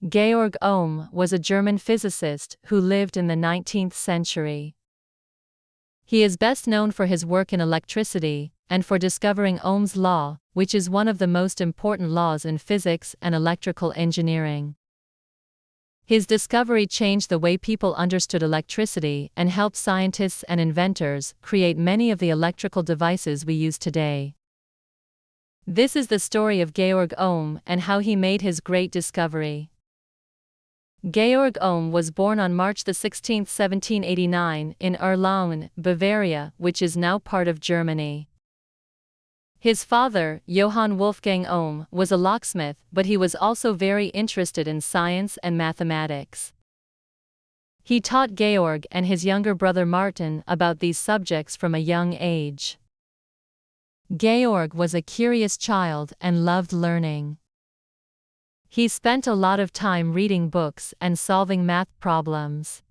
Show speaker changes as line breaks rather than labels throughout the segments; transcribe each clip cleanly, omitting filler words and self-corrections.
Georg Ohm was a German physicist who lived in the 19th century. He is best known for his work in electricity, and for discovering Ohm's law, which is one of the most important laws in physics and electrical engineering. His discovery changed the way people understood electricity and helped scientists and inventors create many of the electrical devices we use today. This is the story of Georg Ohm and how he made his great discovery. Georg Ohm was born on March 16, 1789, in Erlangen, Bavaria, which is now part of Germany. His father, Johann Wolfgang Ohm, was a locksmith, but he was also very interested in science and mathematics. He taught Georg and his younger brother Martin about these subjects from a young age. Georg was a curious child and loved learning. He spent a lot of time reading books and solving math problems.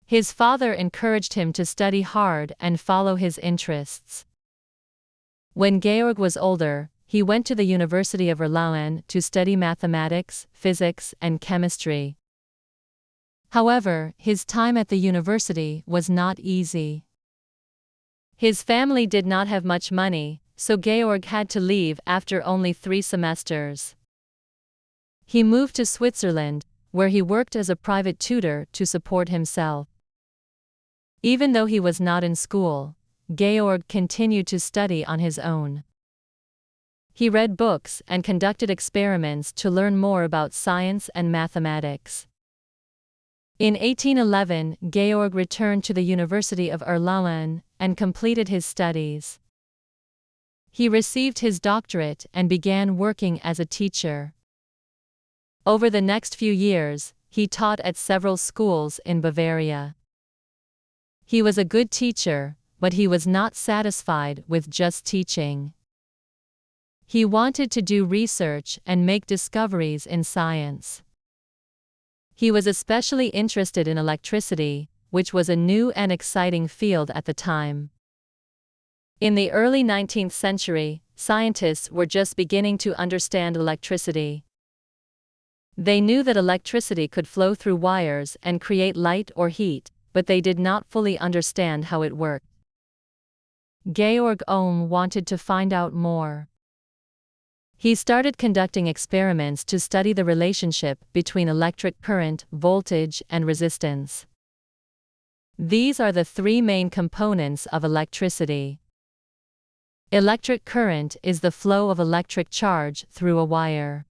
His father encouraged him to study hard and follow his interests. When Georg was older, he went to the University of Erlangen to study mathematics, physics, and chemistry. However, his time at the university was not easy. His family did not have much money, so Georg had to leave after only 3 semesters. He moved to Switzerland, where he worked as a private tutor to support himself. Even though he was not in school, Georg continued to study on his own. He read books and conducted experiments to learn more about science and mathematics. In 1811, Georg returned to the University of Erlangen and completed his studies. He received his doctorate and began working as a teacher. Over the next few years, he taught at several schools in Bavaria. He was a good teacher, but he was not satisfied with just teaching. He wanted to do research and make discoveries in science. He was especially interested in electricity, which was a new and exciting field at the time. In the early 19th century, scientists were just beginning to understand electricity. They knew that electricity could flow through wires and create light or heat, but they did not fully understand how it worked. Georg Ohm wanted to find out more. He started conducting experiments to study the relationship between electric current, voltage, and resistance. These are the 3 main components of electricity. Electric current is the flow of electric charge through a wire.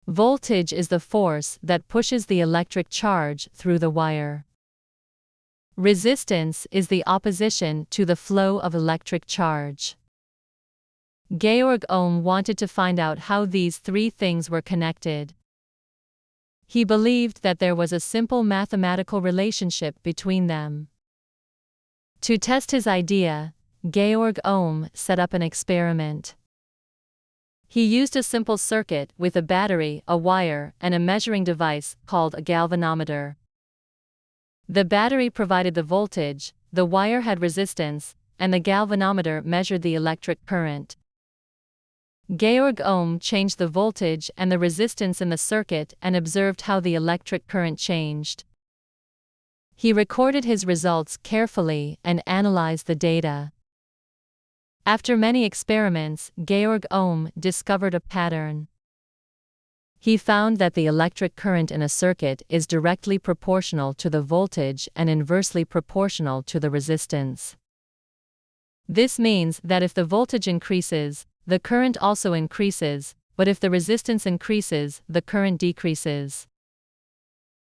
Voltage is the force that pushes the electric charge through the wire. Resistance is the opposition to the flow of electric charge. Georg Ohm wanted to find out how these 3 things were connected. He believed that there was a simple mathematical relationship between them. To test his idea, Georg Ohm set up an experiment. He used a simple circuit with a battery, a wire, and a measuring device called a galvanometer. The battery provided the voltage, the wire had resistance, and the galvanometer measured the electric current. Georg Ohm changed the voltage and the resistance in the circuit and observed how the electric current changed. He recorded his results carefully and analyzed the data. After many experiments, Georg Ohm discovered a pattern. He found that the electric current in a circuit is directly proportional to the voltage and inversely proportional to the resistance. This means that if the voltage increases, the current also increases, but if the resistance increases, the current decreases.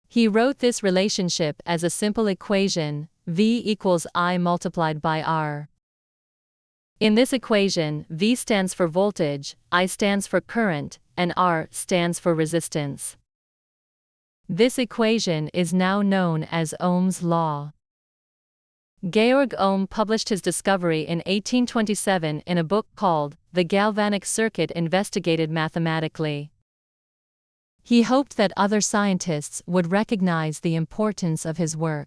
He wrote this relationship as a simple equation, V equals I multiplied by R. In this equation, V stands for voltage, I stands for current, and R stands for resistance. This equation is now known as Ohm's law. Georg Ohm published his discovery in 1827 in a book called The Galvanic Circuit Investigated Mathematically. He hoped that other scientists would recognize the importance of his work.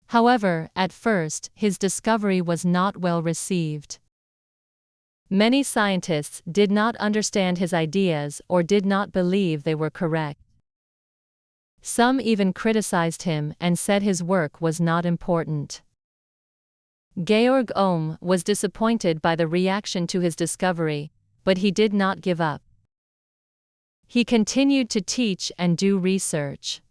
However, at first, his discovery was not well received. Many scientists did not understand his ideas or did not believe they were correct. Some even criticized him and said his work was not important. Georg Ohm was disappointed by the reaction to his discovery, but he did not give up. He continued to teach and do research.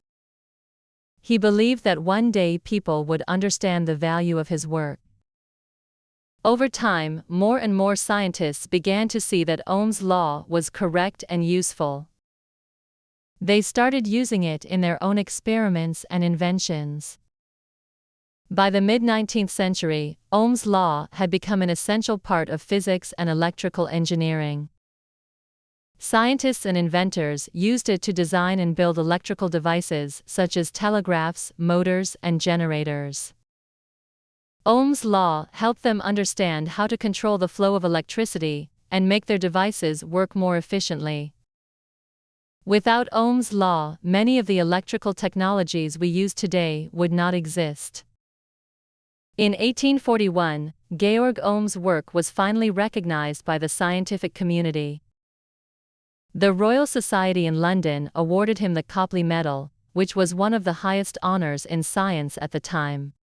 He believed that one day people would understand the value of his work. Over time, more and more scientists began to see that Ohm's law was correct and useful. They started using it in their own experiments and inventions. By the mid-19th century, Ohm's law had become an essential part of physics and electrical engineering. Scientists and inventors used it to design and build electrical devices such as telegraphs, motors, and generators. Ohm's law helped them understand how to control the flow of electricity and make their devices work more efficiently. Without Ohm's law, many of the electrical technologies we use today would not exist. In 1841, Georg Ohm's work was finally recognized by the scientific community. The Royal Society in London awarded him the Copley Medal, which was one of the highest honors in science at the time.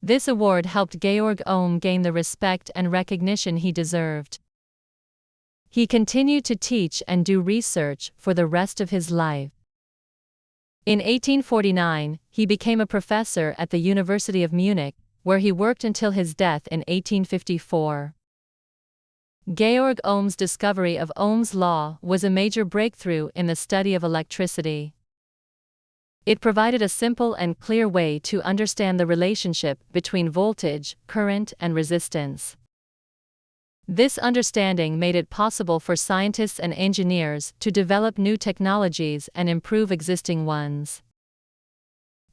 This award helped Georg Ohm gain the respect and recognition he deserved. He continued to teach and do research for the rest of his life. In 1849, he became a professor at the University of Munich, where he worked until his death in 1854. Georg Ohm's discovery of Ohm's law was a major breakthrough in the study of electricity. It provided a simple and clear way to understand the relationship between voltage, current, and resistance. This understanding made it possible for scientists and engineers to develop new technologies and improve existing ones.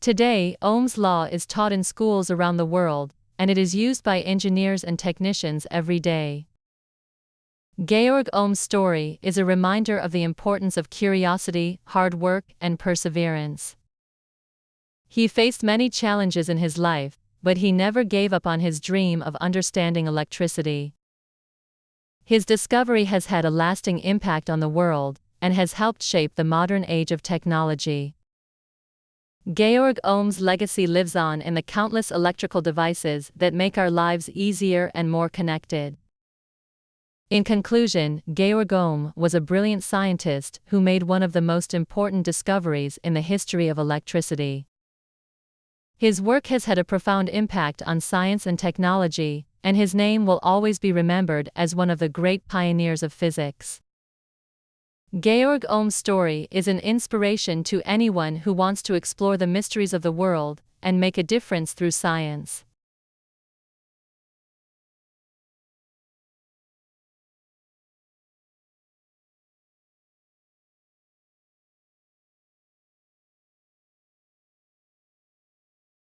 Today, Ohm's law is taught in schools around the world, and it is used by engineers and technicians every day. Georg Ohm's story is a reminder of the importance of curiosity, hard work, and perseverance. He faced many challenges in his life, but he never gave up on his dream of understanding electricity. His discovery has had a lasting impact on the world and has helped shape the modern age of technology. Georg Ohm's legacy lives on in the countless electrical devices that make our lives easier and more connected. In conclusion, Georg Ohm was a brilliant scientist who made one of the most important discoveries in the history of electricity. His work has had a profound impact on science and technology, and his name will always be remembered as one of the great pioneers of physics. Georg Ohm's story is an inspiration to anyone who wants to explore the mysteries of the world and make a difference through science.